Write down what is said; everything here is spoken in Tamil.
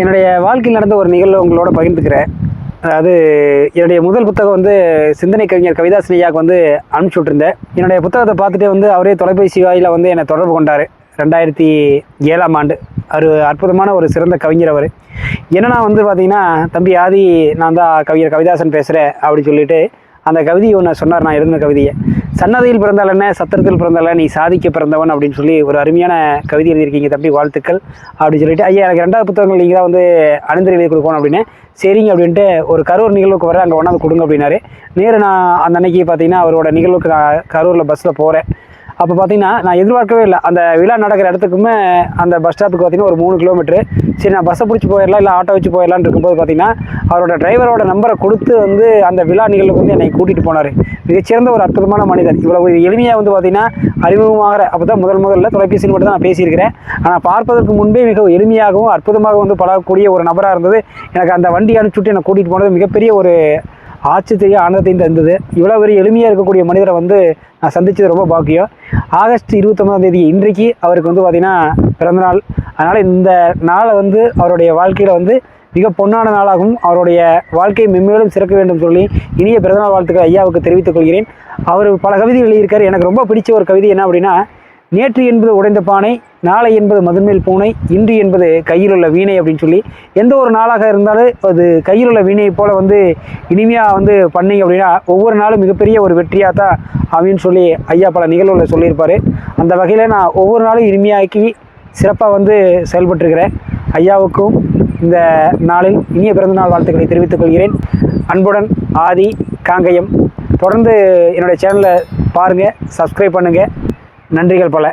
என்னுடைய வாழ்க்கையில் நடந்த ஒரு நிகழ்வு உங்களோட பகிர்ந்துக்கிறேன். அதாவது என்னுடைய முதல் புத்தகம் வந்து சிந்தனை கவிஞர் கவிதாசன் ஐயாவுக்கு வந்து அனுப்பிச்சி விட்டுருந்தேன். என்னுடைய புத்தகத்தை பார்த்துட்டு வந்து அவரே தொலைபேசி வாயில வந்து என்னை தொடர்பு கொண்டார். 2007ஆம் ஆண்டு. அவர் அற்புதமான ஒரு சிறந்த கவிஞர் அவர். என்னன்னா வந்து பார்த்தீங்கன்னா, "தம்பி ஆதி, நான் தான் கவிஞர் கவிதாசன் பேசுகிறேன்" அப்படி சொல்லிட்டு அந்த கவிதையை ஒன்று சொன்னார். நான் எழுதின கவிதையை, "சன்னதியில் பிறந்தால் என்ன, சத்திரத்தில் பிறந்தால நீ சாதிக்க பிறந்தவன்" அப்படின்னு சொல்லி ஒரு அருமையான கவிதை எழுதியிருக்கீங்க தம்பி, வாழ்த்துக்கள் அப்படின்னு சொல்லிட்டு, "ஐயா எனக்கு 2வது புத்தகங்கள் நீங்கள் தான் வந்து அனுந்திரி எழுதி கொடுக்கணும்" அப்படின்னு. சரிங்க அப்படின்ட்டு, "ஒரு கரூர் நிகழ்வுக்கு வர, அங்கே கொண்டாந்து கொடுங்க" அப்படின்னாரு. நேரு நான் அந்த அன்னைக்கு பார்த்தீங்கன்னா அவரோட நிகழ்வுக்கு நான் கரூரில் பஸ்ஸில் போகிறேன். அப்போ பார்த்தீங்கன்னா நான் எதிர்பார்க்கவே இல்லை. அந்த விழா நடக்கிற இடத்துக்குமே அந்த பஸ் ஸ்டாப்புக்கு பார்த்தீங்கன்னா ஒரு 3 கிலோமீட்டரு. சரி நான் பஸ்ஸை பிடிச்சி போயிடலாம், இல்லை ஆட்டோ வச்சு போயிடலான்னு இருக்கும்போது பார்த்தீங்கன்னா அவரோட டிரைவரோட நம்பரை கொடுத்து வந்து அந்த விழா நிகழ்வுக்கு வந்து என்னை கூட்டிகிட்டு போனார். மிகச்சிறந்த ஒரு அற்புதமான மனிதர். இவ்வளவு எளிமையாக வந்து பார்த்தீங்கன்னா அறிமுகமாகிற அப்போ தான் முதல்ல தொலைபேசியில் மட்டும் தான் நான் பேசியிருக்கிறேன். ஆனால் பார்ப்பதற்கு முன்பே மிக எளிமையாகவும் அற்புதமாக வந்து பழகக்கூடிய ஒரு நபராக இருந்தது. எனக்கு அந்த வண்டி அனுப்பிச்சுட்டு என்னை கூட்டிகிட்டு போனது மிகப்பெரிய ஒரு ஆச்சரியத்தையும் ஆனந்தத்தையும் தந்தது. இவ்வளோ ஒரு எளிமையாக இருக்கக்கூடிய மனிதரை வந்து நான் சந்தித்தது ரொம்ப பாக்கியம். ஆகஸ்ட் 29ஆம் தேதி இன்றைக்கு அவருக்கு வந்து பார்த்திங்கன்னா பிறந்தநாள். அதனால் இந்த நாளை வந்து அவருடைய வாழ்க்கையில் வந்து மிக பொன்னான நாளாகவும் அவருடைய வாழ்க்கையை மென்மேலும் சிறக்க வேண்டும் சொல்லி இனிய பிறந்தநாள் வாழ்த்துக்கள் ஐயாவுக்கு தெரிவித்துக் கொள்கிறேன். அவர் பல கவிதை எழுதியிருக்கார். எனக்கு ரொம்ப பிடிச்ச ஒரு கவிதை என்ன அப்படின்னா, "நேற்று என்பது உடைந்த பானை, நாளை என்பது மதுமேல் பூனை, இன்று என்பது கையில் உள்ள வீணை" அப்படின்னு சொல்லி, எந்த ஒரு நாளாக இருந்தாலும் அது கையில் உள்ள வீணையை போல் வந்து இனிமையாக வந்து பண்ணிங்க அப்படின்னா ஒவ்வொரு நாளும் மிகப்பெரிய ஒரு வெற்றியாக தான் அப்படின்னு சொல்லி ஐயா பல நிகழ்வுகளை சொல்லியிருப்பார். அந்த வகையில் நான் ஒவ்வொரு நாளும் இனிமையாக்கி சிறப்பாக வந்து செயல்பட்டுருக்கிறேன். ஐயாவுக்கும் இந்த நாளில் இனிய பிறந்தநாள் வாழ்த்துக்களை தெரிவித்துக் கொள்கிறேன். அன்புடன் ஆதி, காங்கயம். தொடர்ந்து என்னுடைய சேனலை பாருங்கள், சப்ஸ்கிரைப் பண்ணுங்கள். நன்றிகள் பல.